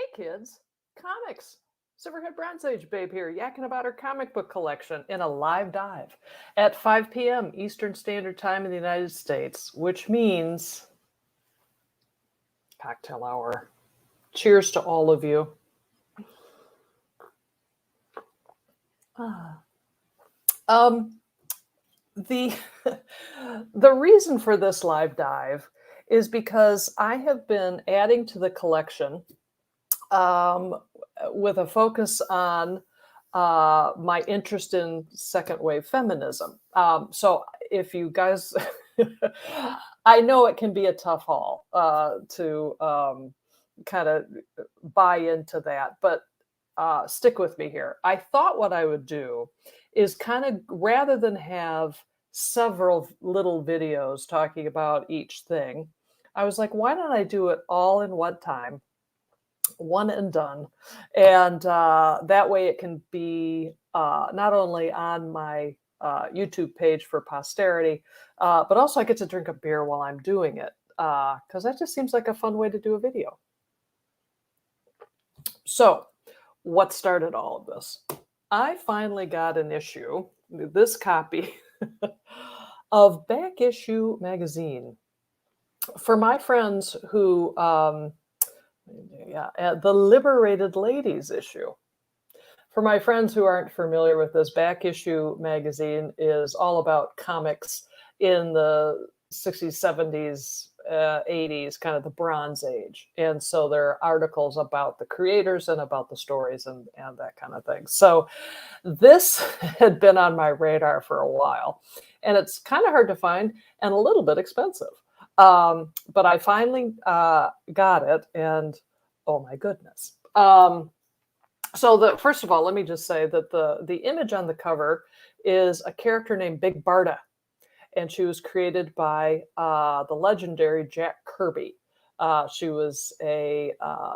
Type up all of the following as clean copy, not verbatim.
Hey kids, comics. Silverhead Bronze Age Babe here, yakking about her comic book collection in a live dive at 5 p.m. Eastern Standard Time in the United States, which means cocktail hour. Cheers to all of you. The the reason for this live dive is because I have been adding to the collection with a focus on my interest in second wave feminism. So if you guys, I know it can be a tough haul to kind of buy into that, but stick with me here. I thought what I would do is kind of, rather than have several little videos talking about each thing, I was like, why don't I do it all in one time? One and done. And that way it can be not only on my YouTube page for posterity, but also I get to drink a beer while I'm doing it, because that just seems like a fun way to do a video. So what started all of this? I finally got an issue, this copy of Back Issue magazine. For my friends who the Liberated Ladies issue. For my friends who aren't familiar with this, Back Issue magazine is all about comics in the 60s, 70s, 80s, kind of the Bronze Age. And so there are articles about the creators and about the stories and that kind of thing. So this had been on my radar for a while, and it's kind of hard to find and a little bit expensive. But I finally got it, and oh my goodness. So first of all, let me just say that the image on the cover is a character named Big Barda, and she was created by the legendary Jack Kirby. She was a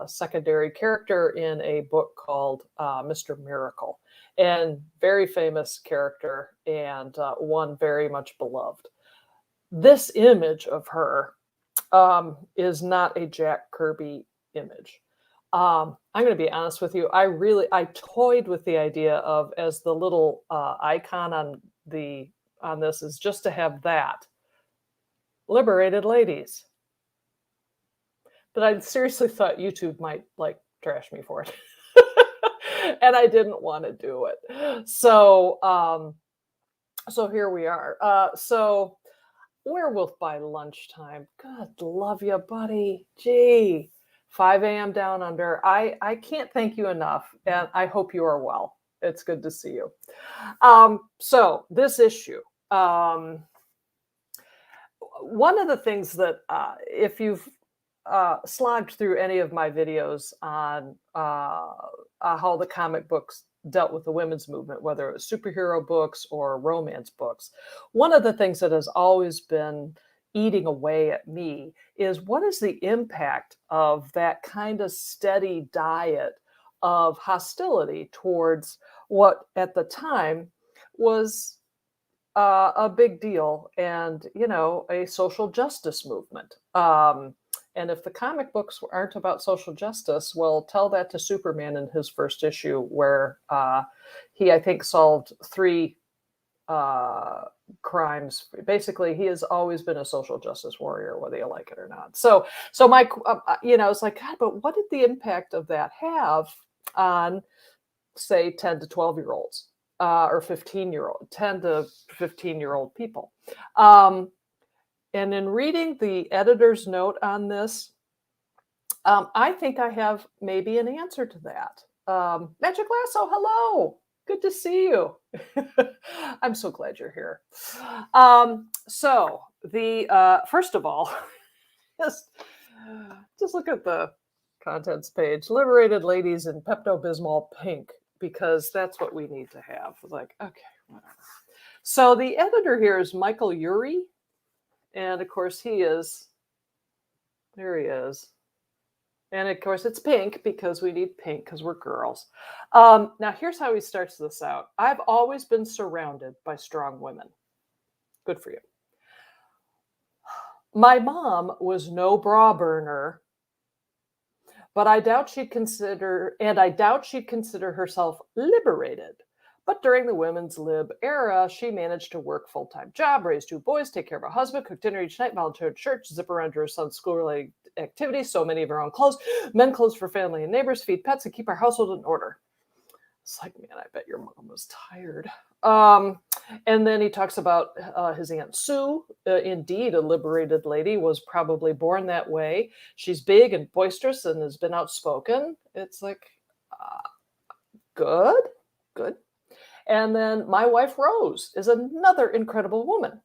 secondary character in a book called Mr. Miracle, and very famous character, and one very much beloved. This image of her is not a Jack Kirby image. I'm going to be honest with you. I toyed with the idea of, as the little icon on this is just to have that Liberated Ladies. But I seriously thought YouTube might like trash me for it. And I didn't want to do it. So here we are. So Werewolf by Lunchtime. Good love you, buddy. Gee, 5 a.m. down under. I can't thank you enough, and I hope you are well. It's good to see you. So this issue, one of the things that if you've slogged through any of my videos on how the comic books dealt with the women's movement, whether it was superhero books or romance books, one of the things that has always been eating away at me is, what is the impact of that kind of steady diet of hostility towards what at the time was a big deal and, a social justice movement. And if the comic books aren't about social justice, well, tell that to Superman in his first issue, where he, I think, solved 3 crimes. Basically, he has always been a social justice warrior, whether you like it or not. So my, it's like, God, but what did the impact of that have on, say, 10 to 12-year-olds or 15-year-old, 10 to 15-year-old people? And in reading the editor's note on this, I think I have maybe an answer to that. Magic Lasso, hello. Good to see you. I'm so glad you're here. So the first of all, just look at the contents page. Liberated Ladies in Pepto-Bismol pink, because that's what we need to have. Like, okay, whatever. So the editor here is Michael Urey. And of course there he is. And of course it's pink, because we need pink because we're girls. Now here's how he starts this out. I've always been surrounded by strong women. Good for you. My mom was no bra burner, but I doubt she'd consider herself liberated. But during the women's lib era, she managed to work full-time job, raise 2 boys, take care of a husband, cook dinner each night, volunteer at church, zip around to her son's school-related activities, sew many of her own clothes, mend clothes for family and neighbors, feed pets, and keep our household in order. It's like, man, I bet your mom was tired. And then he talks about his Aunt Sue. Indeed, a liberated lady, was probably born that way. She's big and boisterous and has been outspoken. It's like, good. And then my wife, Rose, is another incredible woman.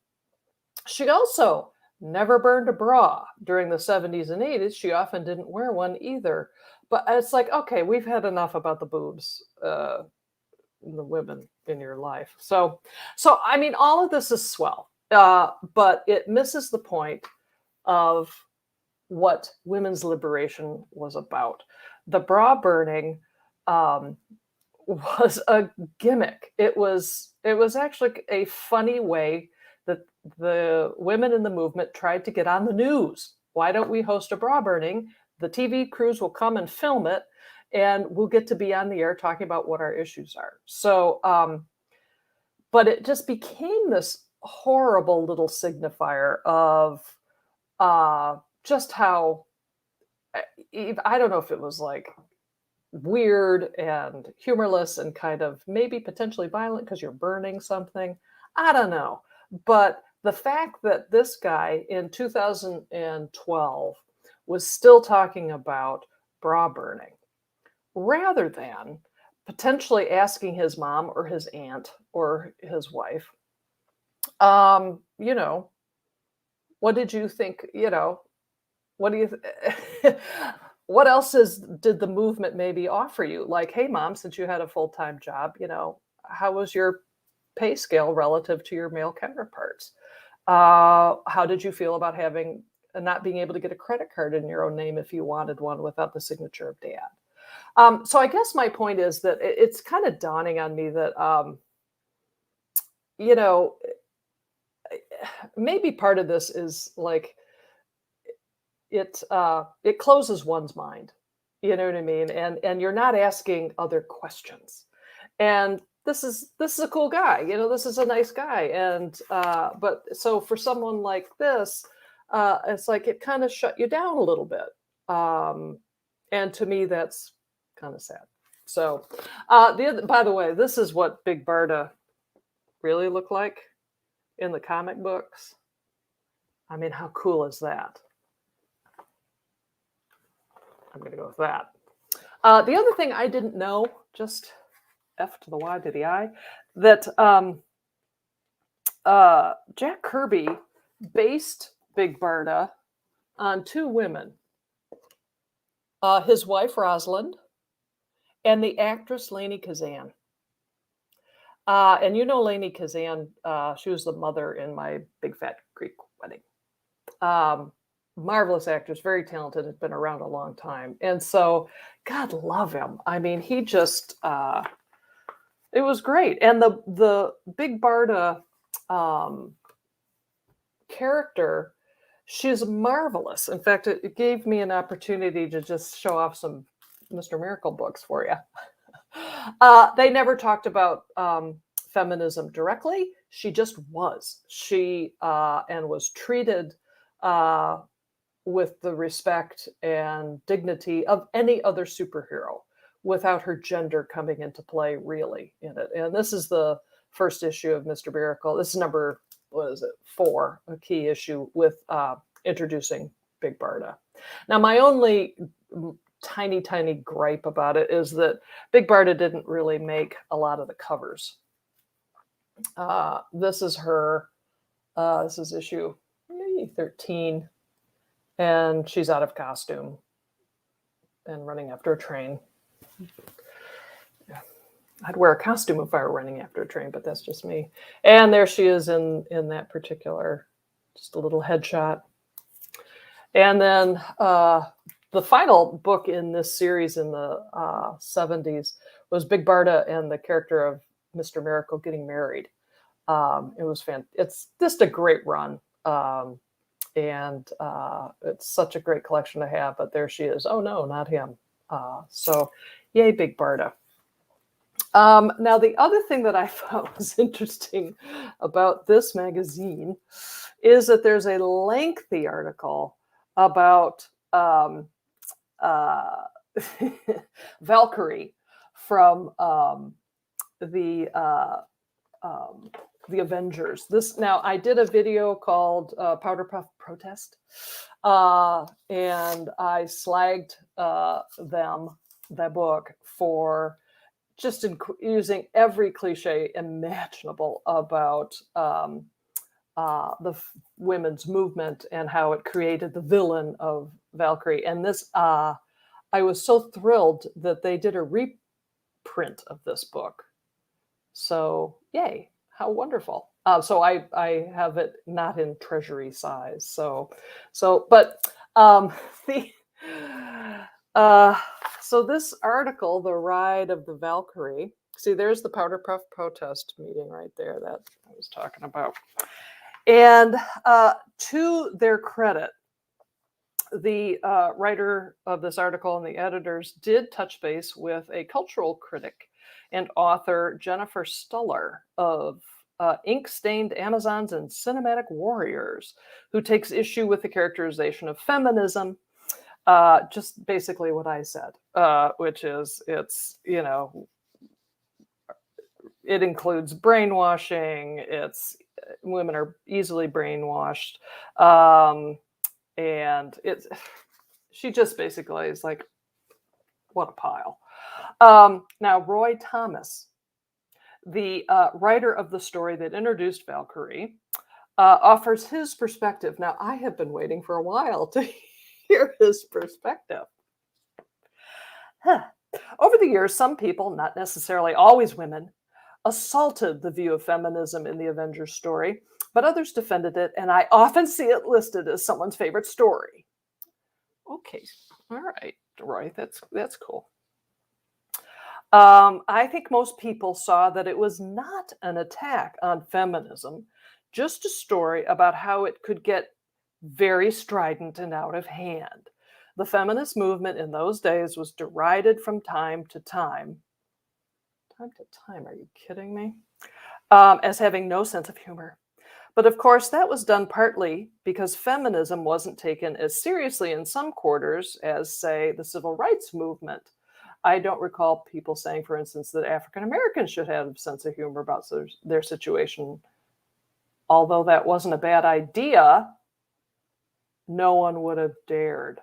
She also never burned a bra during the 70s and 80s. She often didn't wear one either. But it's like, okay, we've had enough about the boobs, the women in your life. So I mean, all of this is swell, but it misses the point of what women's liberation was about. The bra burning was a gimmick. It was actually a funny way that the women in the movement tried to get on the news. Why don't we host a bra burning? The TV crews will come and film it, and we'll get to be on the air talking about what our issues are. So, but it just became this horrible little signifier of just how, I don't know if it was like weird and humorless and kind of maybe potentially violent because you're burning something. I don't know. But the fact that this guy in 2012 was still talking about bra burning rather than potentially asking his mom or his aunt or his wife, you know, what did you think, you know, what do you, what else did the movement maybe offer you? Like, hey, mom, since you had a full-time job, you know, how was your pay scale relative to your male counterparts? How did you feel about having not being able to get a credit card in your own name if you wanted one without the signature of dad? So I guess my point is that it's kind of dawning on me that, you know, maybe part of this is like, it closes one's mind, you know what I mean? And you're not asking other questions. And this is a cool guy, you know, this is a nice guy. And, but so for someone like this, it's like, it kind of shut you down a little bit. And to me, that's kind of sad. So, by the way, this is what Big Barda really looked like in the comic books. I mean, how cool is that? I'm going to go with that. The other thing I didn't know, just F to the Y to the I, that Jack Kirby based Big Barda on 2 women, his wife Rosalind and the actress Lainey Kazan. And you know Lainey Kazan, she was the mother in My Big Fat Greek Wedding. Marvelous actress, very talented, has been around a long time. And so, God love him. I mean, he just, it was great. And the Big Barda character, she's marvelous. In fact, it gave me an opportunity to just show off some Mr. Miracle books for you. They never talked about feminism directly. She just was. She and was treated with the respect and dignity of any other superhero without her gender coming into play really in it. And this is the first issue of Mr. Miracle. This is number, 4, a key issue with introducing Big Barda. Now, my only tiny gripe about it is that Big Barda didn't really make a lot of the covers. This is her, this is issue 13. And she's out of costume and running after a train. Yeah. I'd wear a costume if I were running after a train, but that's just me. And there she is in that particular, just a little headshot. And then the final book in this series in the 70s was Big Barda and the character of Mr. Miracle getting married. It was it's just a great run. And it's such a great collection to have, but there she is. Oh no, not him. So yay, Big Barda. Now, the other thing that I thought was interesting about this magazine is that there's a lengthy article about Valkyrie from the Avengers. Now, I did a video called Powder Puff Protest, and I slagged that book for just using every cliche imaginable about the women's movement and how it created the villain of Valkyrie. And this, I was so thrilled that they did a reprint of this book. So yay, how wonderful. So I have it not in treasury size. So this article, The Ride of the Valkyrie, see, there's the Powder Puff Protest meeting right there that I was talking about. And to their credit, the writer of this article and the editors did touch base with a cultural critic and author, Jennifer Stuller, of Ink-Stained Amazons and Cinematic Warriors, who takes issue with the characterization of feminism. Just basically what I said, which is it includes brainwashing. Women are easily brainwashed. And she just basically is like, what a pile. Now, Roy Thomas, the writer of the story that introduced Valkyrie, offers his perspective. Now, I have been waiting for a while to hear his perspective. Over the years, some people, not necessarily always women, assaulted the view of feminism in the Avengers story, but others defended it, and I often see it listed as someone's favorite story. Okay, all right, Roy, that's cool. I think most people saw that it was not an attack on feminism, just a story about how it could get very strident and out of hand. The feminist movement in those days was derided from time to time. Time to time, are you kidding me? As having no sense of humor. But of course, that was done partly because feminism wasn't taken as seriously in some quarters as, say, the civil rights movement. I don't recall people saying, for instance, that African Americans should have a sense of humor about their situation. Although that wasn't a bad idea, no one would have dared.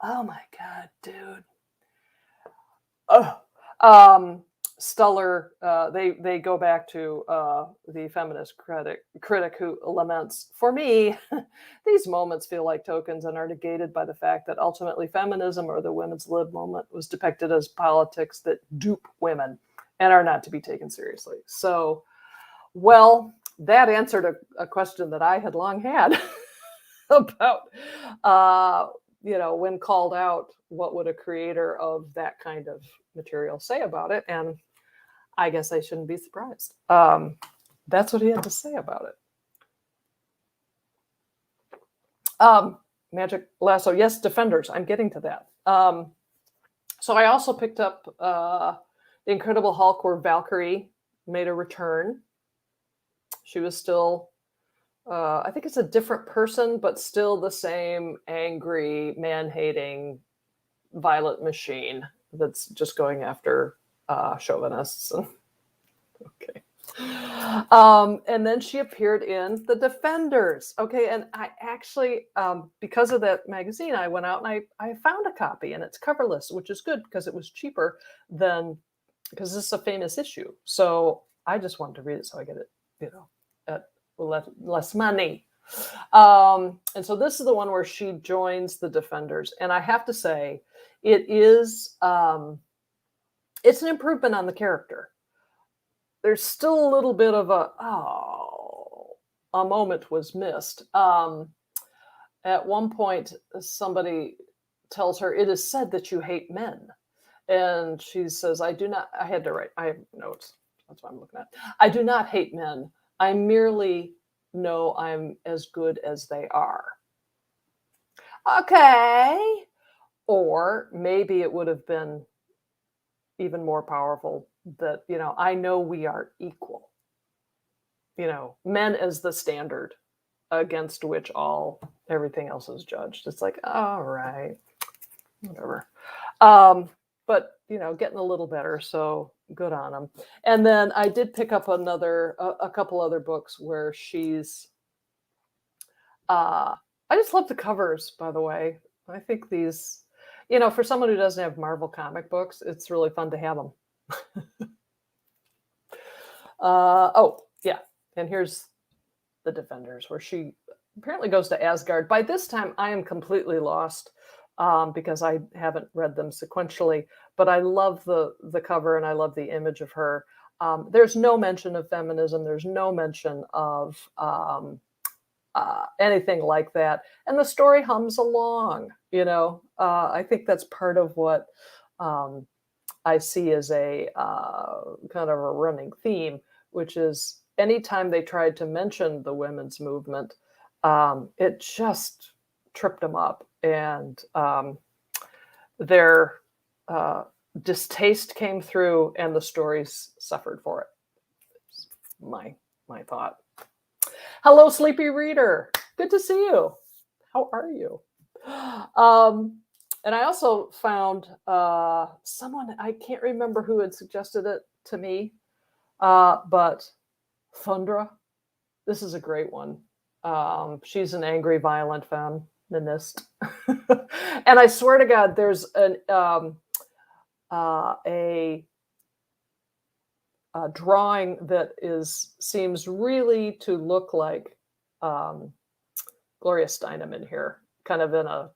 Oh my God, dude. Stuller, they go back to the feminist critic who laments, for me, these moments feel like tokens and are negated by the fact that ultimately feminism, or the women's lib movement, was depicted as politics that dupe women and are not to be taken seriously. So, well, that answered a question that I had long had about, when called out, what would a creator of that kind of material say about it? And I guess I shouldn't be surprised. That's what he had to say about it. Magic Lasso, yes, Defenders. I'm getting to that. So I also picked up The Incredible Hulk, where Valkyrie made a return. She was still, I think it's a different person, but still the same angry, man-hating, violent machine that's just going after chauvinists. Okay. And then she appeared in The Defenders. Okay, and I actually, because of that magazine, I went out and I found a copy, and it's coverless, which is good because it was cheaper because this is a famous issue. So I just wanted to read it so I get it, at less money. And so this is the one where she joins the Defenders. And I have to say, it is, it's an improvement on the character. There's still a little bit of a moment was missed. At one point, somebody tells her, "It is said that you hate men." And she says, I do not, I had to write, I have notes. That's what I'm looking at. I do not hate men. I merely know I'm as good as they are. Okay. Or maybe it would have been even more powerful that, I know we are equal, men as the standard against which everything else is judged. It's like, all right, whatever. But getting a little better, so good on them. And then I did pick up a couple other books where she's I just love the covers, by the way. I think these, for someone who doesn't have Marvel comic books, it's really fun to have them. Oh yeah, and here's the Defenders, where she apparently goes to Asgard. By this time, I am completely lost because I haven't read them sequentially. But I love the cover and I love the image of her. There's no mention of feminism. There's no mention of anything like that, and the story hums along. I think that's part of what I see as a kind of a running theme, which is anytime they tried to mention the women's movement, it just tripped them up, and their distaste came through, and the stories suffered for it. It's my thought. Hello, Sleepy Reader. Good to see you. How are you? And I also found someone, I can't remember who had suggested it to me, but Thundra. This is a great one. She's an angry, violent feminist. And I swear to God, there's a drawing that seems really to look like Gloria Steinem in here, kind of in a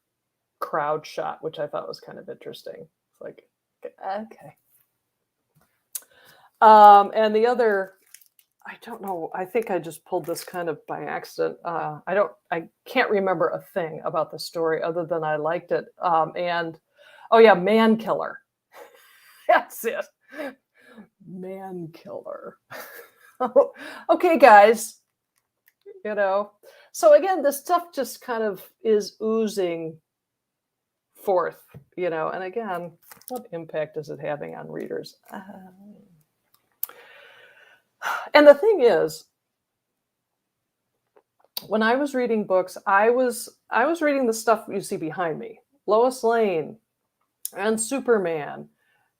crowd shot, which I thought was kind of interesting. It's like, okay. And the other, I don't know, I think I just pulled this kind of by accident. I can't remember a thing about the story other than I liked it. And oh yeah, Man Killer. That's it. Man Killer. Okay, guys. So again, this stuff just kind of is oozing forth, and again, what impact is it having on readers? And the thing is, when I was reading books, I was reading the stuff you see behind me: Lois Lane and Superman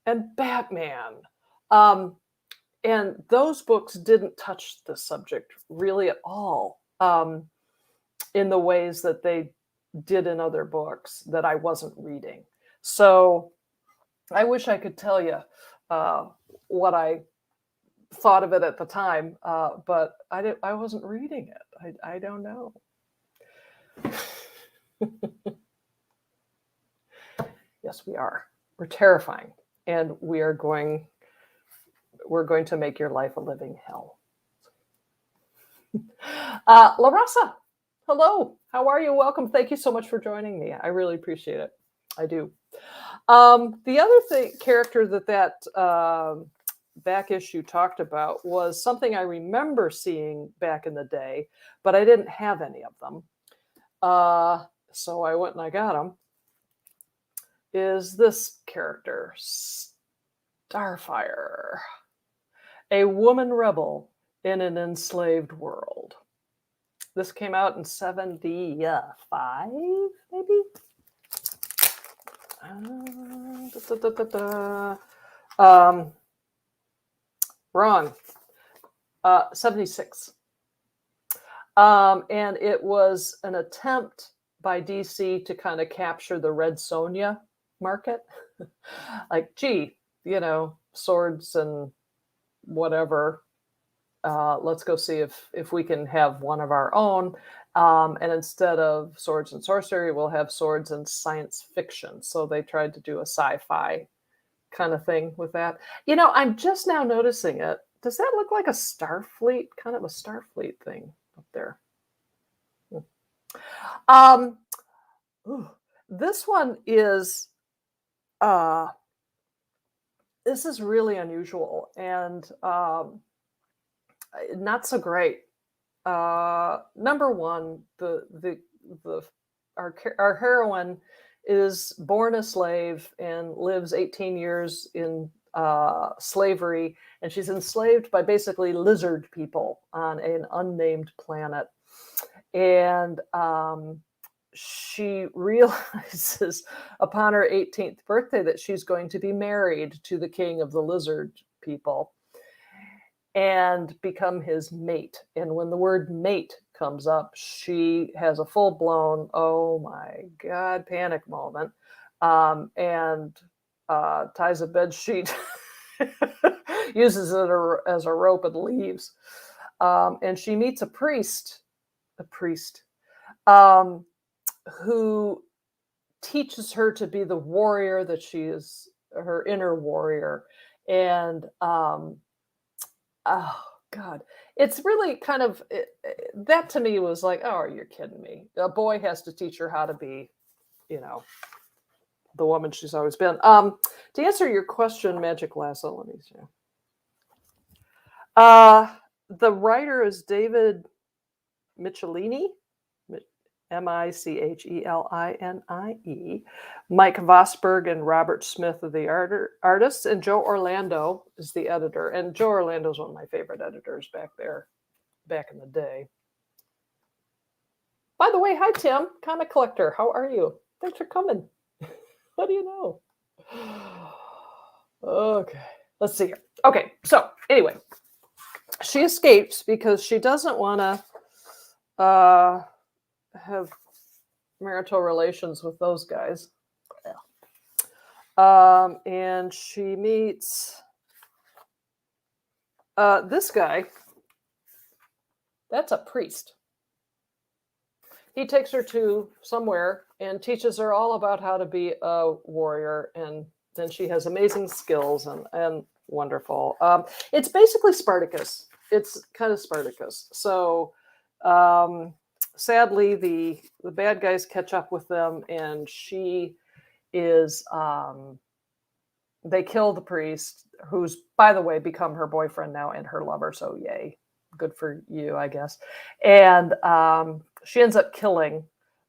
and Batman. And those books didn't touch the subject really at all in the ways that they did in other books that I wasn't reading. So I wish I could tell you what I thought of it at the time, but I wasn't reading it. I don't know. Yes, we are. We're terrifying, and we're going to make your life a living hell. Larissa, hello. How are you? Welcome. Thank you so much for joining me. I really appreciate it. I do. The other character that back issue talked about was something I remember seeing back in the day, but I didn't have any of them. So I went and I got them. Is this character, Starfire, a woman rebel in an enslaved world. This came out in 75, maybe? Wrong. 76. And it was an attempt by DC to kind of capture the Red Sonja market. Like, gee, swords and whatever. Let's go see if we can have one of our own. And instead of swords and sorcery, we'll have swords and science fiction. So they tried to do a sci-fi kind of thing with that. I'm just now noticing it. Does that look like a Starfleet, kind of a Starfleet thing up there? This one is, this is really unusual and not so great. Number one, our heroine is born a slave and lives 18 years in slavery, and she's enslaved by basically lizard people on an unnamed planet. And she realizes upon her 18th birthday that she's going to be married to the king of the lizard people and become his mate. And when the word mate comes up, she has a full-blown, oh my God, panic moment, and ties a bed sheet, uses it as a rope and leaves. And she meets a priest, who teaches her to be the warrior that she is, her inner warrior. And oh God, it's really kind of that to me was like, oh, you're kidding me. A boy has to teach her how to be, the woman she's always been. To answer your question, Magic Lasso, let me see. The writer is David Michelini, Micheline. Mike Vosberg and Robert Smith are the artists, and Joe Orlando is the editor. And Joe Orlando is one of my favorite editors back in the day. By the way, hi, Tim, comic collector. How are you? Thanks for coming. What do you know? Okay, let's see here. Okay, so anyway, she escapes because she doesn't want to have marital relations with those guys. And she meets this guy. That's a priest. He takes her to somewhere and teaches her all about how to be a warrior. And then she has amazing skills and wonderful. It's basically Spartacus. It's kind of Spartacus. So sadly, the bad guys catch up with them, and she is, they kill the priest, who's, by the way, become her boyfriend now and her lover. So yay, good for you, I guess. And she ends up killing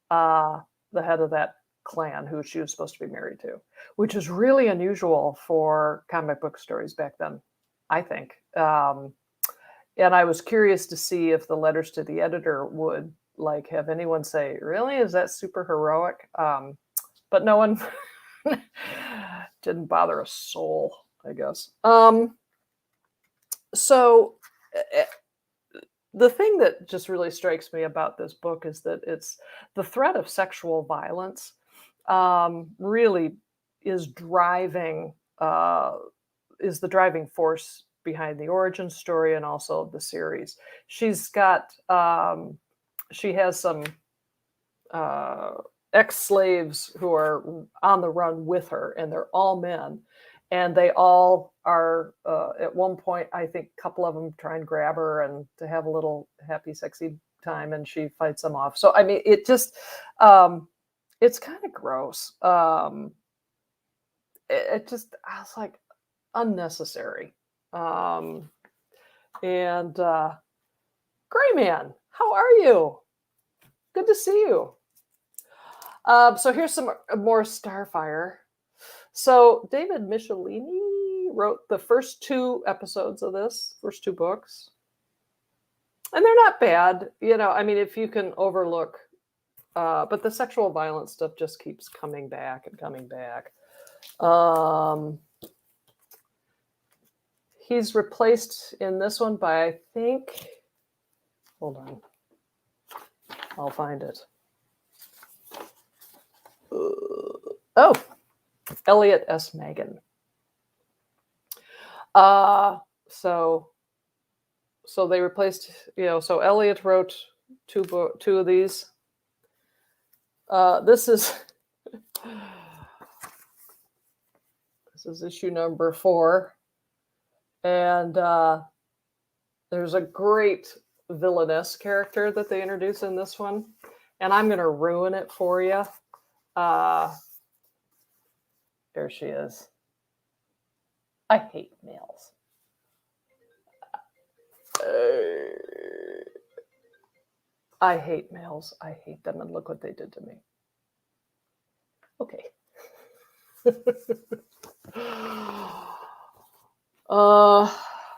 the head of that clan who she was supposed to be married to, which is really unusual for comic book stories back then, I think. And I was curious to see if the letters to the editor would have anyone say, really, is that super heroic? But no one didn't bother a soul, I guess. So the thing that just really strikes me about this book is that it's the threat of sexual violence really is the driving force behind the origin story and also the series. She's got she has some ex-slaves who are on the run with her, and they're all men, and they all are at one point, I think a couple of them try and grab her and to have a little happy sexy time, and she fights them off. So I mean, it just it's kind of gross. It just, I was like, unnecessary. And Gray Man, how are you? Good to see you. So here's some more Starfire. So David Michelini wrote the first 2 episodes of this, first 2 books. And they're not bad, I mean, if you can overlook, but the sexual violence stuff just keeps coming back and coming back. He's replaced in this one by, I think, hold on, I'll find it. Oh, Elliot S. Magan. So they replaced, so Elliot wrote 2 of these. This is issue number 4. And there's a great villainess character that they introduce in this one. And I'm going to ruin it for you. There she is. I hate males. I hate males. I hate them. And look what they did to me. Okay.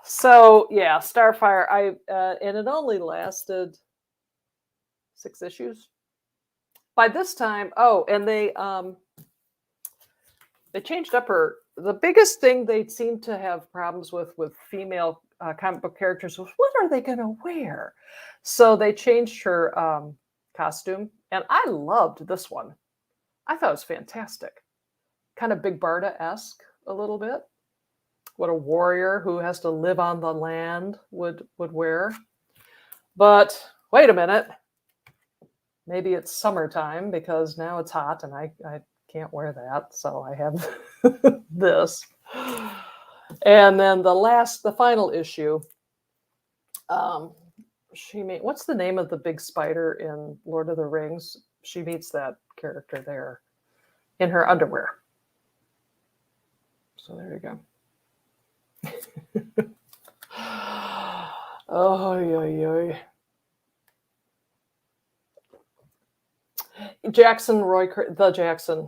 So yeah, Starfire. And it only lasted 6 issues. By this time, and they changed up her. The biggest thing they seemed to have problems with female comic book characters was what are they going to wear? So they changed her costume, and I loved this one. I thought it was fantastic, kind of Big Barda-esque a little bit. What a warrior who has to live on the land would wear. But wait a minute, maybe it's summertime because now it's hot and I can't wear that, so I have this. And then the final issue, what's the name of the big spider in Lord of the Rings? She meets that character there in her underwear. So there you go. Oh, yo. Jackson Roy, the Jackson.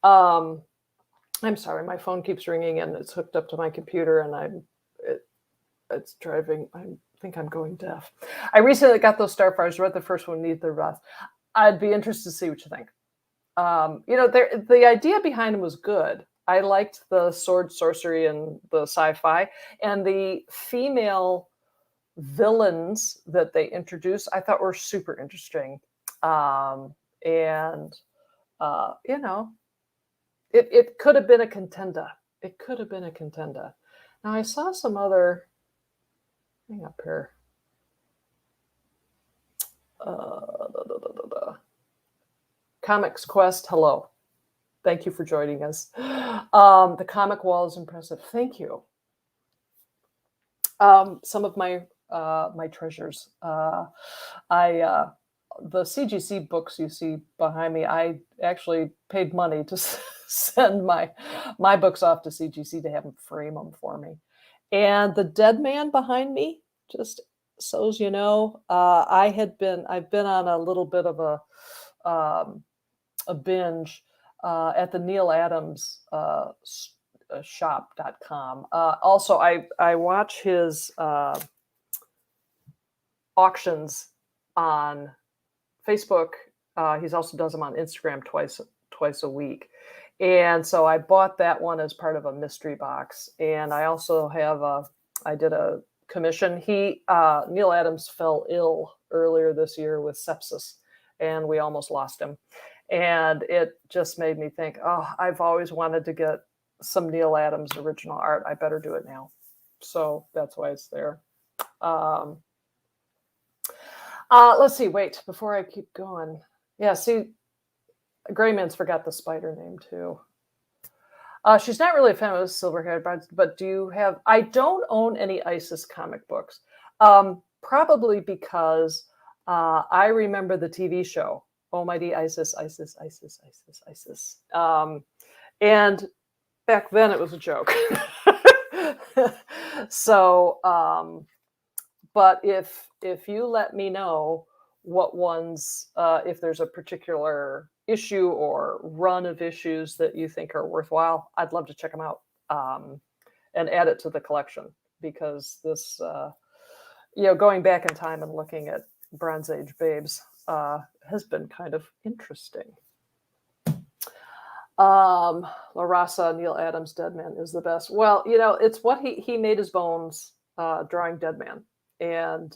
I'm sorry, my phone keeps ringing and it's hooked up to my computer, and it's driving. I think I'm going deaf. I recently got those Starfires. Read the first one, Need the Rest. I'd be interested to see what you think. The idea behind them was good. I liked the sword, sorcery, and the sci-fi, and the female villains that they introduced, I thought were super interesting. It could have been a contender. It could have been a contender. Now I saw some other thing up here. Comics Quest, hello. Thank you for joining us. The comic wall is impressive. Thank you. Some of my treasures. The CGC books you see behind me, I actually paid money to send my books off to CGC to have them frame them for me. And the Dead Man behind me, just so as you know, I've been on a little bit of a binge at the Neil Adams shop.com. Also, I watch his auctions on Facebook. He also does them on Instagram twice a week. And so I bought that one as part of a mystery box. And I also have I did a commission. Neil Adams fell ill earlier this year with sepsis, and we almost lost him. And it just made me think, I've always wanted to get some Neil Adams original art. I better do it now. So that's why it's there. Let's see. Wait, before I keep going. Yeah, see, Grayman's forgot the spider name too. She's not really a fan of Silverhaired, but do you have? I don't own any ISIS comic books. Probably because I remember the TV show, Almighty ISIS. And back then it was a joke. So, but if you let me know what ones, if there's a particular issue or run of issues that you think are worthwhile, I'd love to check them out and add it to the collection, because this, going back in time and looking at Bronze Age babes has been kind of interesting. La Raza, Neil Adams, Dead Man is the best. Well, it's what he made his bones drawing Dead Man. And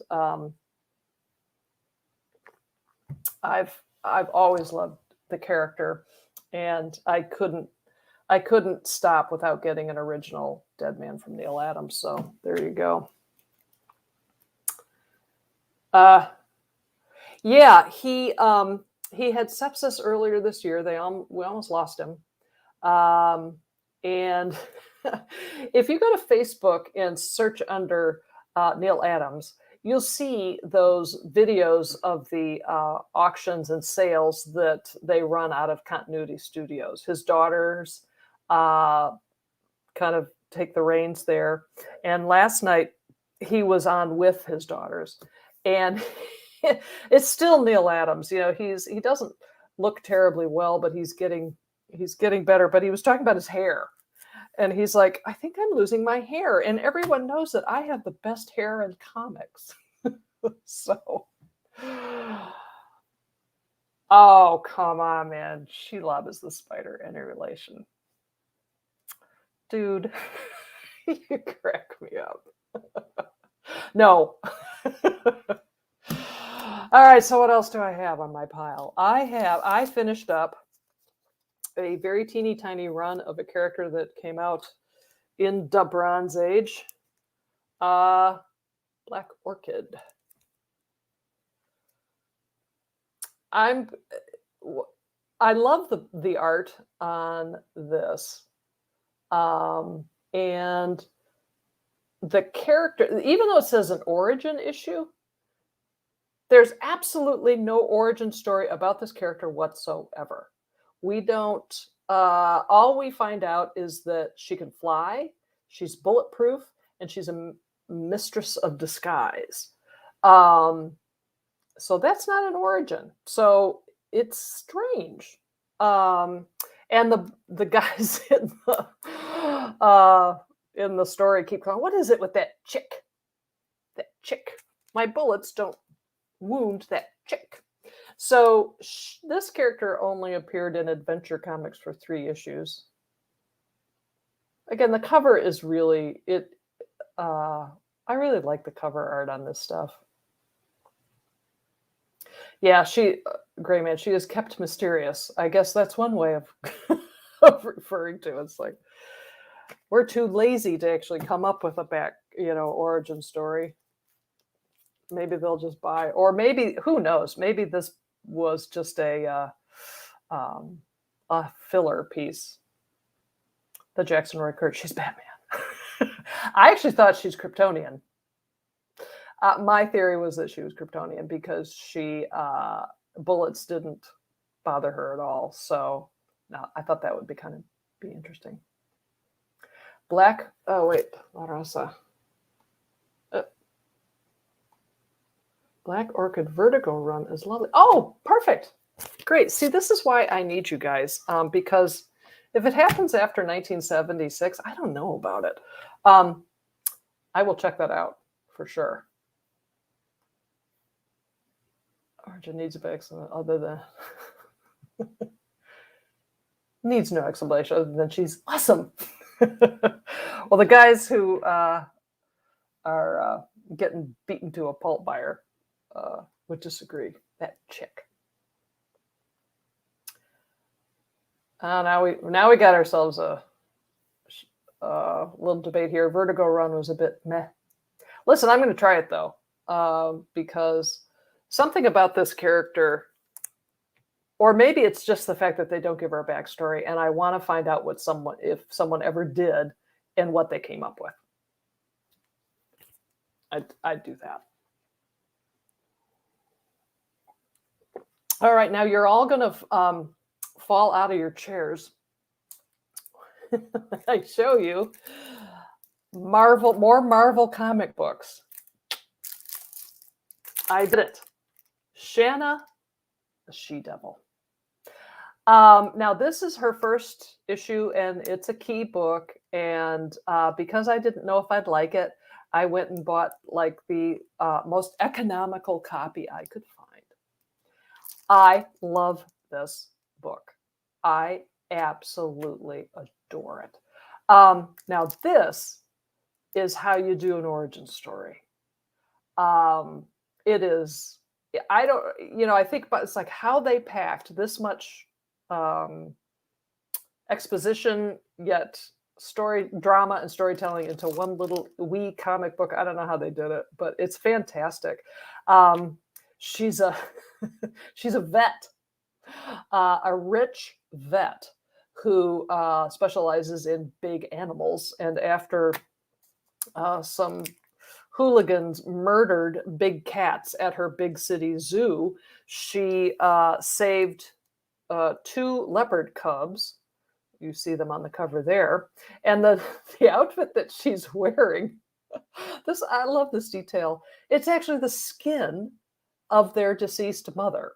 I've always loved the character, and I couldn't stop without getting an original Dead Man from Neil Adams. So there you go. Yeah, he had sepsis earlier this year. We almost lost him. And if you go to Facebook and search under Neil Adams, you'll see those videos of the auctions and sales that they run out of Continuity Studios. His daughters kind of take the reins there. And last night he was on with his daughters, and it's still Neil Adams. You know, he doesn't look terribly well, but he's getting better. But he was talking about his hair. And he's like, I think I'm losing my hair. And everyone knows that I have the best hair in comics. So, oh, come on, man. SHBAB is the spider. Any relation? Dude, you crack me up. No. All right, so what else do I have on my pile? I finished up a very teeny tiny run of a character that came out in the Bronze Age, Black Orchid. I love the art on this, and the character, even though it says an origin issue, there's absolutely no origin story about this character whatsoever. We don't, all we find out is that she can fly, she's bulletproof, and she's a mistress of disguise. So that's not an origin. So it's strange. And the guys in the story keep going, what is it with that chick? That chick. My bullets don't wound that chick. So this character only appeared in Adventure Comics for 3 issues. Again, the cover is really I really like the cover art on this stuff. Yeah, Gray Man, she is kept mysterious. I guess that's one way of, of referring to it. It's like, we're too lazy to actually come up with a origin story. Maybe they'll just buy, or maybe, who knows? Maybe this was just a filler piece. The Jackson Roy Kurt, she's Batman. I actually thought she's Kryptonian. My theory was that she was Kryptonian because bullets didn't bother her at all. So no, I thought that would be interesting. Black, oh wait, La Raza. Black Orchid Vertigo run is lovely. Oh, perfect. Great. See, this is why I need you guys, because if it happens after 1976, I don't know about it. I will check that out for sure. Origin needs a bit excellent other than needs no explanation other than she's awesome. Well, the guys who are getting beaten to a pulp by her would disagree. That chick. Now we got ourselves a little debate here. Vertigo run was a bit meh. Listen, I'm going to try it though, because something about this character, or maybe it's just the fact that they don't give her a backstory, and I want to find out if someone ever did and what they came up with. I'd do that. All right, now you're all going to fall out of your chairs. I show you more Marvel comic books. I did it. Shanna, the She-Devil. Now this is her first issue, and it's a key book. And because I didn't know if I'd like it, I went and bought like the most economical copy I could find. I love this book. I absolutely adore it. Now this is how you do an origin story. It is, I think about, it's like how they packed this much exposition, yet drama and storytelling into one little wee comic book. I don't know how they did it, but it's fantastic. She's a vet, a rich vet who specializes in big animals. And after some hooligans murdered big cats at her big city zoo, she saved 2 leopard cubs. You see them on the cover there. And the outfit that she's wearing, I love this detail. It's actually the skin of their deceased mother.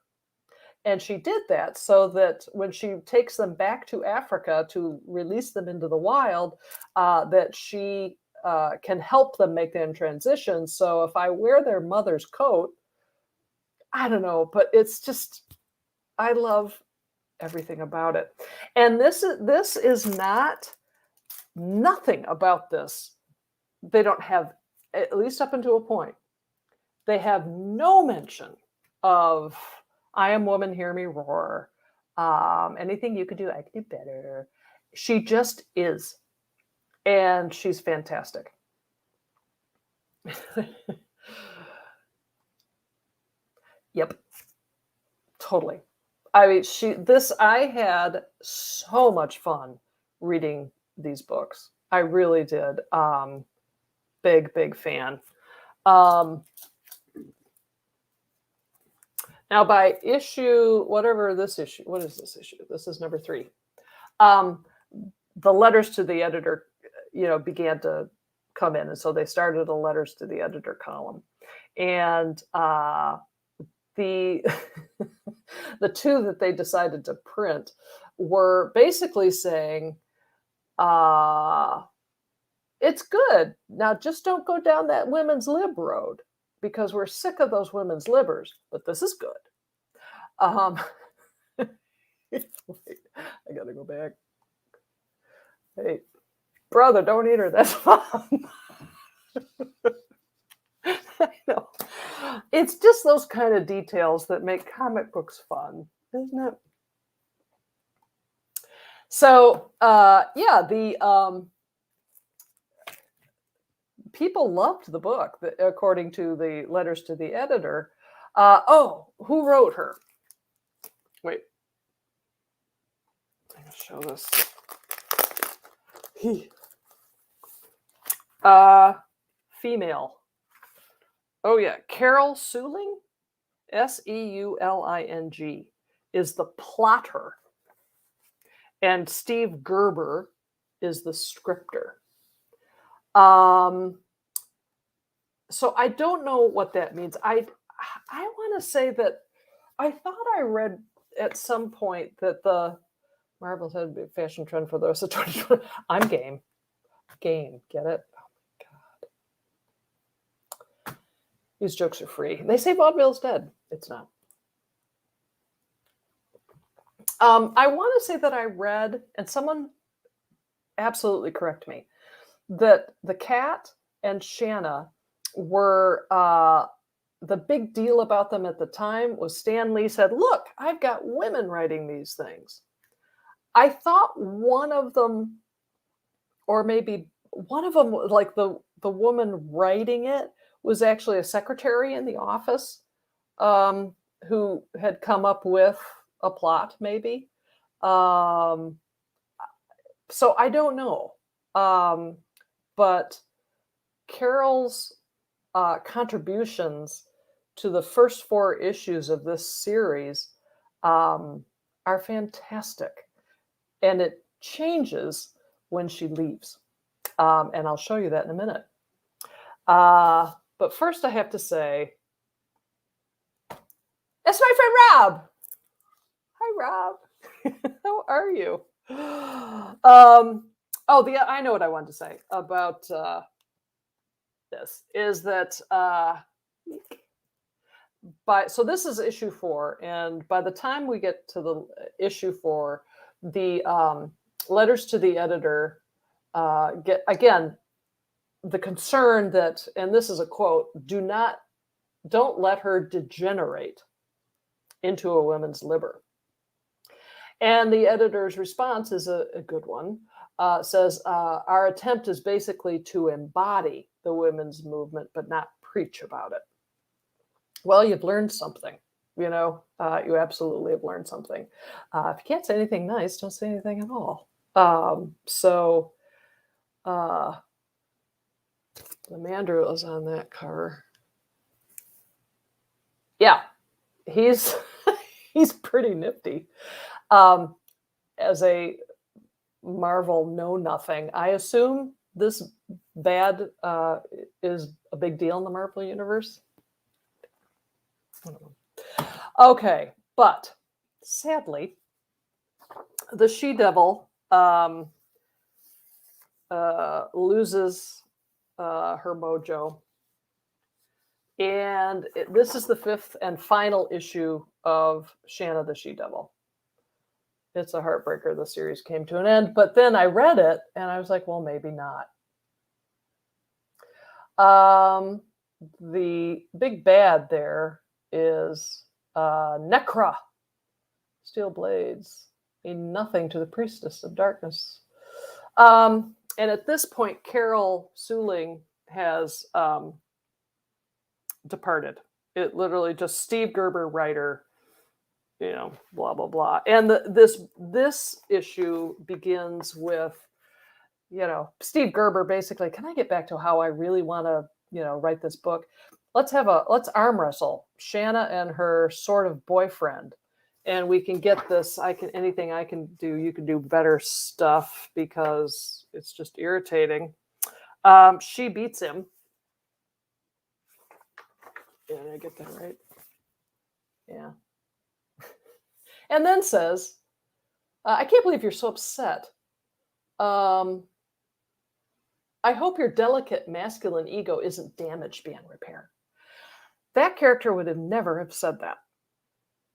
And she did that so that when she takes them back to Africa to release them into the wild, that she can help them make that transition. So if I wear their mother's coat, I don't know, but it's just, I love everything about it. And this is not, nothing about this. They don't have, at least up until a point, they have no mention of I am woman, hear me roar. Anything you could do, I could do better. She just is. And she's fantastic. Yep. Totally. I mean, I had so much fun reading these books. I really did. Big fan. Now by issue, whatever this issue, what is this issue? This is number 3. The letters to the editor, began to come in. And so they started a letters to the editor column. And the the 2 that they decided to print were basically saying, it's good. Now just don't go down that women's lib road, because we're sick of those women's libbers, but this is good. Wait, I gotta go back. Hey, brother, don't eat her. That's fun. I know. It's just those kind of details that make comic books fun, isn't it? So, the people loved the book, according to the letters to the editor. Who wrote her? Wait. I'm going to show this. Female. Oh, yeah. Carol Seuling, Seuling, is the plotter. And Steve Gerber is the scripter. So I don't know what that means. I want to say that I thought I read at some point that the Marvel had a fashion trend for the rest of 2020. I'm game. Game. Get it? Oh my God. These jokes are free. They say vaudeville's dead. It's not. I want to say that I read, and someone absolutely correct me, that the Cat and Shanna were, the big deal about them at the time was Stan Lee said, look, I've got women writing these things. I thought one of them, or maybe one of them, like the woman writing it was actually a secretary in the office who had come up with a plot, maybe. So I don't know. But Carol's contributions to the first 4 issues of this series are fantastic. And it changes when she leaves. And I'll show you that in a minute. But first I have to say, it's my friend Rob. Hi, Rob. How are you? I know what I wanted to say about this is that so this is issue 4, and by the time we get to the issue 4, the letters to the editor get, again, the concern that, and this is a quote, don't let her degenerate into a women's liber. And the editor's response is a good one. Says, our attempt is basically to embody the women's movement, but not preach about it. Well, you've learned something, you absolutely have learned something. If you can't say anything nice, don't say anything at all. The Mandrill is on that cover. Yeah, he's pretty nifty. As a Marvel know-nothing, I assume this bad is a big deal in the Marvel universe. Okay, but sadly, the she-devil loses her mojo. And this is the 5th and final issue of Shanna the She-Devil. It's a heartbreaker. The series came to an end, but then I read it and I was like, well, maybe not. The big bad there is Necra. Steel blades mean nothing to the priestess of darkness. And at this point, Carol Suling has departed. It literally just Steve Gerber, writer, blah blah blah. And this issue begins with, Steve Gerber basically, can I get back to how I really want to, write this book? Let's arm wrestle Shanna and her sort of boyfriend, and we can get this. Anything I can do, you can do better stuff, because it's just irritating. She beats him. Did I get that right? Yeah. And then says, I can't believe you're so upset. I hope your delicate masculine ego isn't damaged beyond repair. That character would have never have said that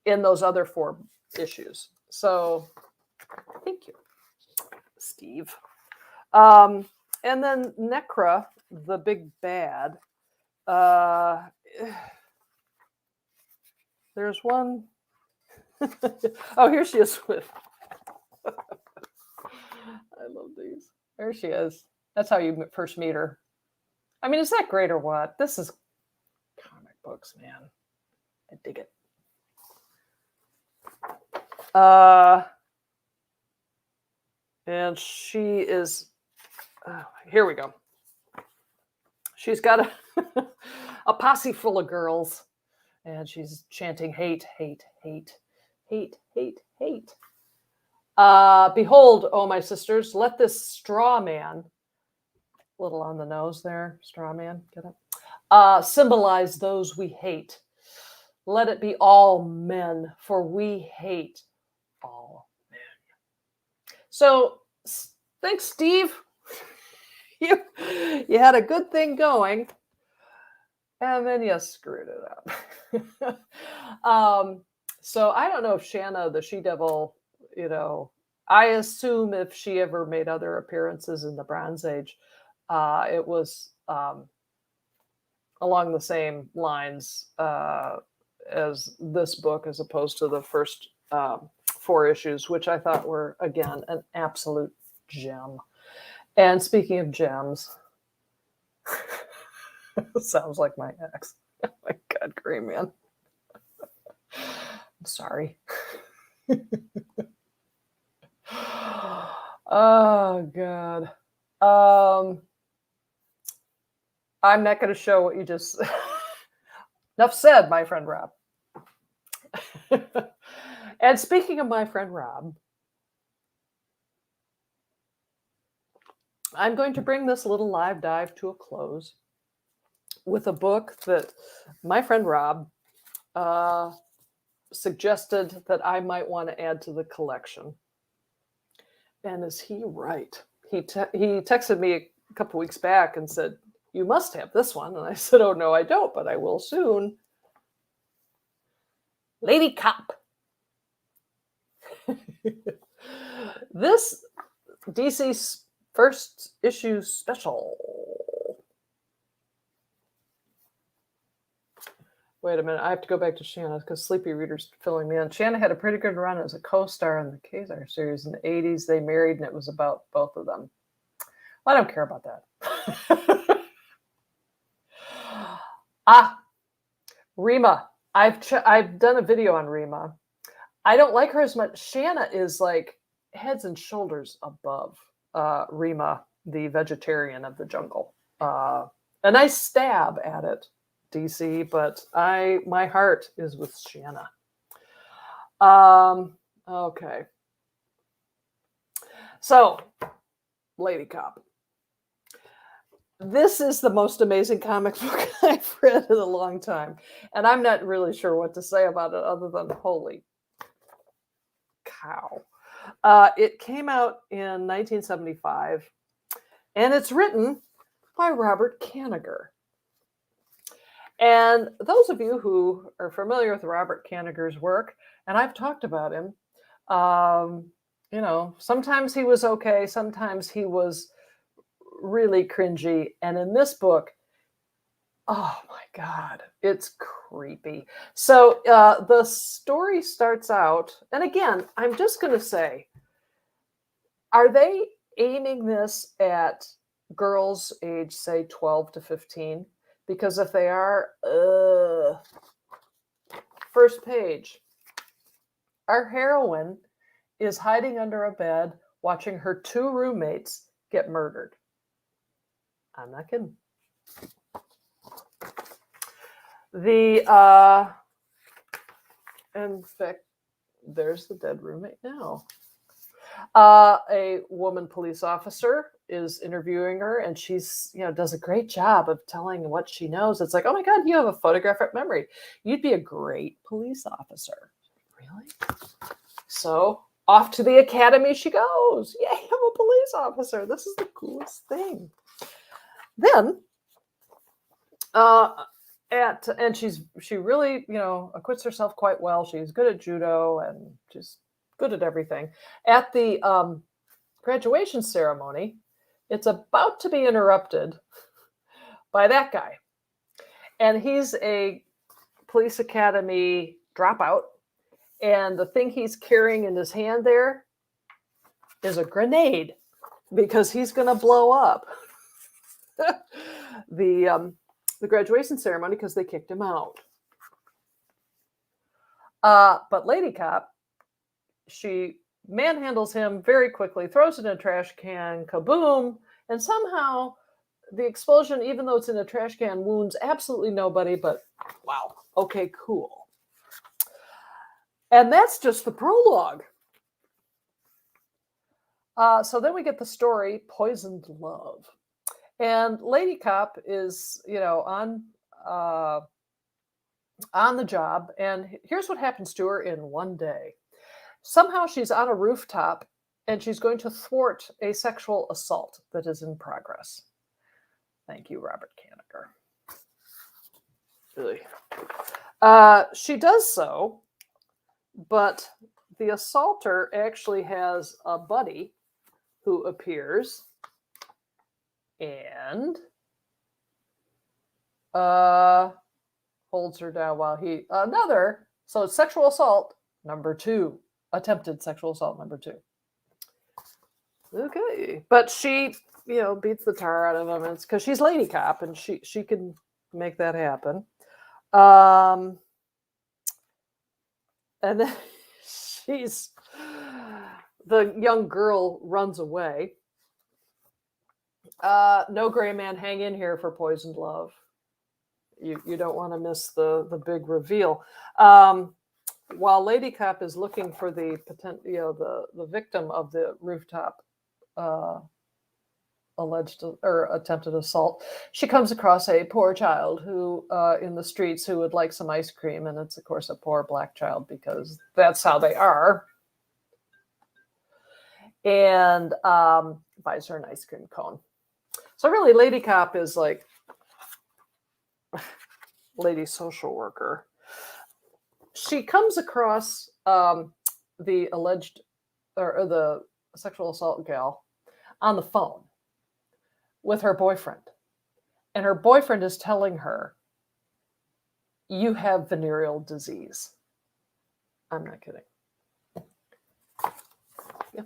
in those other 4 issues. So thank you, Steve. And then Necra, the big bad. There's one. Oh, here she is with. I love these. There she is. That's how you first meet her. I mean, is that great or what? This is comic books, man. I dig it. And she is. Here we go. She's got a posse full of girls, and she's chanting hate, hate, hate, hate, hate, hate. Behold, oh my sisters, let this straw man, little on the nose there, straw man, get up, symbolize those we hate. Let it be all men, for we hate all men. So thanks, Steve. You had a good thing going, and then you screwed it up. So I don't know if Shanna the She-Devil, I assume if she ever made other appearances in the Bronze Age, it was along the same lines as this book, as opposed to the first 4 issues, which I thought were, again, an absolute gem. And speaking of gems, sounds like my ex. Oh my God, Grey Man. I'm sorry. Oh God. I'm not going to show what you just. Enough said, my friend Rob. And speaking of my friend Rob, I'm going to bring this little live dive to a close with a book that my friend Rob suggested that I might want to add to the collection. And is he right? He texted me a couple weeks back and said, you must have this one. And I said, oh, no, I don't, but I will soon. Lady Cop. This DC's first issue special. Wait a minute. I have to go back to Shanna because Sleepy Reader's filling me in. Shanna had a pretty good run as a co-star in the Kazar series in the 80s. They married, and it was about both of them. Well, I don't care about that. Rima. I've done a video on Rima. I don't like her as much. Shanna is like heads and shoulders above Rima, the vegetarian of the jungle. A nice stab at it, DC, but my heart is with Shanna. Okay. So, Lady Cop. This is the most amazing comic book I've read in a long time. And I'm not really sure what to say about it other than holy cow. It came out in 1975, and it's written by Robert Kanigher. And those of you who are familiar with Robert Kanigher's work, and I've talked about him, sometimes he was okay, sometimes he was really cringy. And in this book, oh my God, it's creepy. So the story starts out, and again, I'm just going to say, are they aiming this at girls age, say, 12 to 15? Because if they are, first page, our heroine is hiding under a bed watching her two roommates get murdered. I'm not kidding. In fact, there's the dead roommate now. A woman police officer is interviewing her, and she's, does a great job of telling what she knows. It's like, oh my God, you have a photographic memory. You'd be a great police officer. Really? So off to the academy she goes. Yay, I'm a police officer. This is the coolest thing. Then, and she really, acquits herself quite well. She's good at judo and she's good at everything. At the graduation ceremony, it's about to be interrupted by that guy. And he's a police academy dropout. And the thing he's carrying in his hand there is a grenade because he's going to blow up the graduation ceremony because they kicked him out. But Lady Cop, she manhandles him very quickly, throws it in a trash can, kaboom, and somehow the explosion, even though it's in a trash can, wounds absolutely nobody, but wow, okay, cool. And that's just the prologue. So then we get the story, Poisoned Love. And Lady Cop is, on the job, and here's what happens to her in one day. Somehow she's on a rooftop, and she's going to thwart a sexual assault that is in progress. Thank you, Robert Kanigher. Really. She does so, but the assaulter actually has a buddy who appears and holds her down while so it's sexual assault number 2, attempted sexual assault number 2. Okay, but she, beats the tar out of him. It's because she's Lady Cop and she can make that happen. And then the young girl runs away. No, gray man, hang in here for Poisoned Love. You don't want to miss the big reveal. While Lady Cop is looking for the the victim of the rooftop alleged or attempted assault, she comes across a poor child who in the streets who would like some ice cream, and it's of course a poor black child because that's how they are. And buys her an ice cream cone. So really, Lady Cop is like lady social worker. She comes across the alleged or the sexual assault gal on the phone with her boyfriend. And her boyfriend is telling her, you have venereal disease. I'm not kidding. Yeah.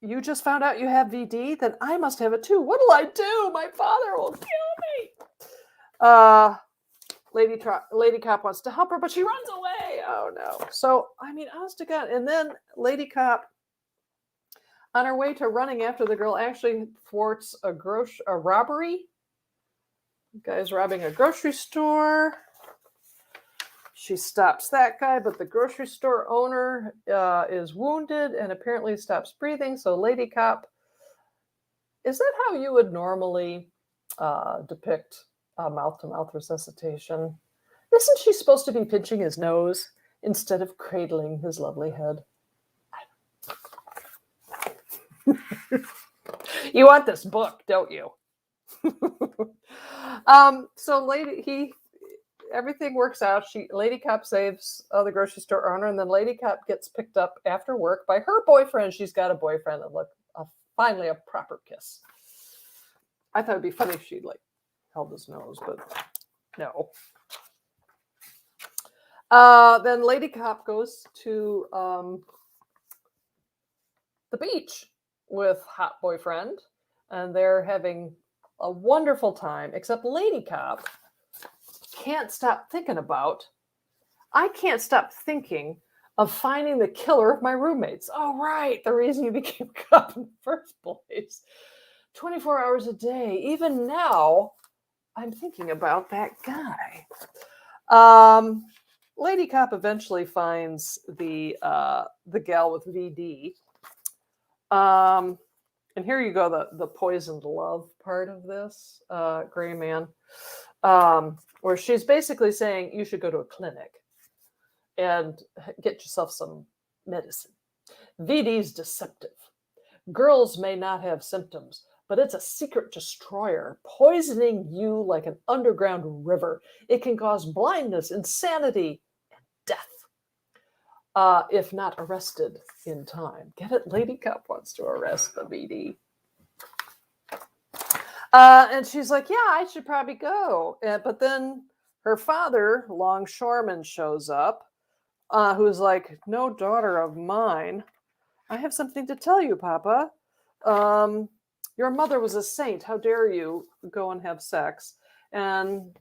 You just found out you have VD? Then I must have it too. What'll I do? My father will kill me. Lady Cop wants to help her, but she runs away. Oh no. So, honest to God. And then Lady Cop, on her way to running after the girl, actually thwarts a robbery. The guy's robbing a grocery store. She stops that guy, but the grocery store owner is wounded and apparently stops breathing. So Lady Cop Is that how you would normally depict mouth-to-mouth resuscitation? Isn't she supposed to be pinching his nose instead of cradling his lovely head? You want this book, don't you? So everything works out. Lady Cop saves the grocery store owner, and then Lady Cop gets picked up after work by her boyfriend. She's got a boyfriend, and finally a proper kiss. I thought it'd be funny if she held his nose, but no. Then Lady Cop goes to the beach with hot boyfriend, and they're having a wonderful time, except Lady Cop can't stop thinking I can't stop thinking of finding the killer of my roommates. Oh, right. The reason you became a cop in the first place. 24 hours a day. Even now, I'm thinking about that guy. Lady Cop eventually finds the gal with VD. And here you go, the poisoned love part of this, Gray Man, where she's basically saying you should go to a clinic and get yourself some medicine. VD's deceptive. Girls may not have symptoms, but it's a secret destroyer, poisoning you like an underground river. It can cause blindness, insanity, and death. If not arrested in time. Get it? Lady Cop wants to arrest the VD. And she's like, yeah, I should probably go. But then her father, Longshoreman, shows up, who's like, no, daughter of mine. I have something to tell you, Papa. Your mother was a saint. How dare you go and have sex? And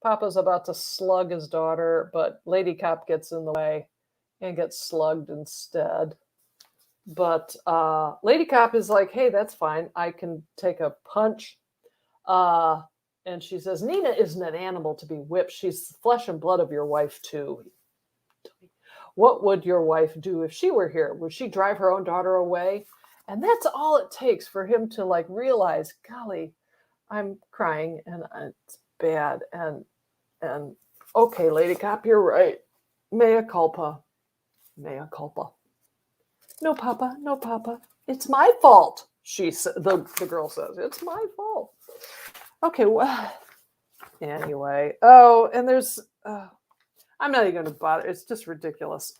Papa's about to slug his daughter, but Lady Cop gets in the way and gets slugged instead. But Lady Cop is like, hey, that's fine. I can take a punch. And she says, Nina isn't an animal to be whipped. She's the flesh and blood of your wife, too. What would your wife do if she were here? Would she drive her own daughter away? And that's all it takes for him to realize, golly, I'm crying and it's bad. And okay, Lady Cop, you're right. Mea culpa. Mea culpa. No, Papa. No, Papa. It's my fault. The girl says, it's my fault. Okay, well, anyway. Oh, and there's, I'm not even going to bother. It's just ridiculous.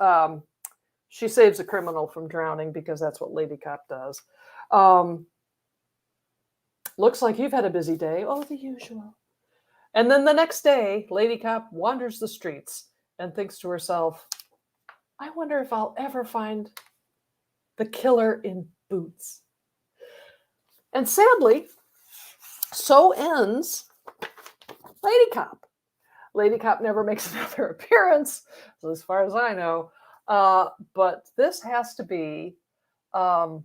She saves a criminal from drowning because that's what Lady Cop does. Looks like you've had a busy day. Oh, the usual. And then the next day, Lady Cop wanders the streets and thinks to herself, I wonder if I'll ever find the killer in boots. And sadly, so ends Lady Cop. Lady Cop never makes another appearance, as far as I know. But this has to be one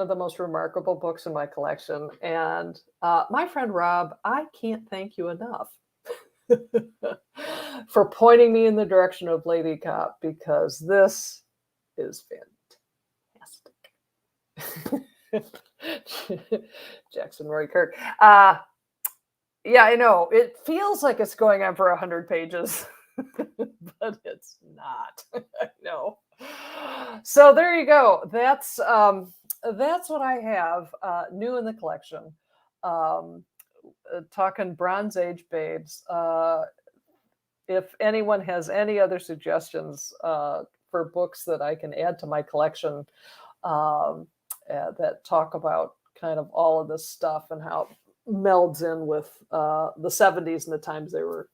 of the most remarkable books in my collection. And my friend Rob, I can't thank you enough for pointing me in the direction of Lady Cop, because this is fantastic. Jackson Roy Kirk. Yeah, I know. It feels like it's going on for 100 pages, but it's not. No. So there you go. That's what I have new in the collection. Talking Bronze Age babes. If anyone has any other suggestions for books that I can add to my collection that talk about kind of all of this stuff and how it melds in with the 70s and the times they were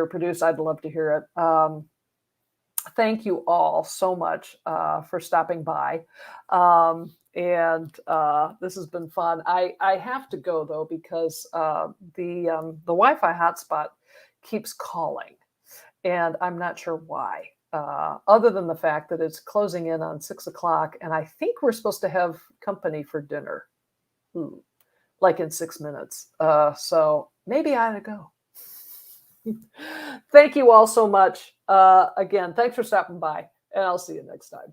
produced, I'd love to hear it. Thank you all so much for stopping by. And this has been fun. I have to go though, because the Wi-Fi hotspot keeps calling, and I'm not sure why. Other than the fact that it's closing in on 6 o'clock, and I think we're supposed to have company for dinner, like in 6 minutes. So maybe I ought to go. Thank you all so much. Again, thanks for stopping by, and I'll see you next time.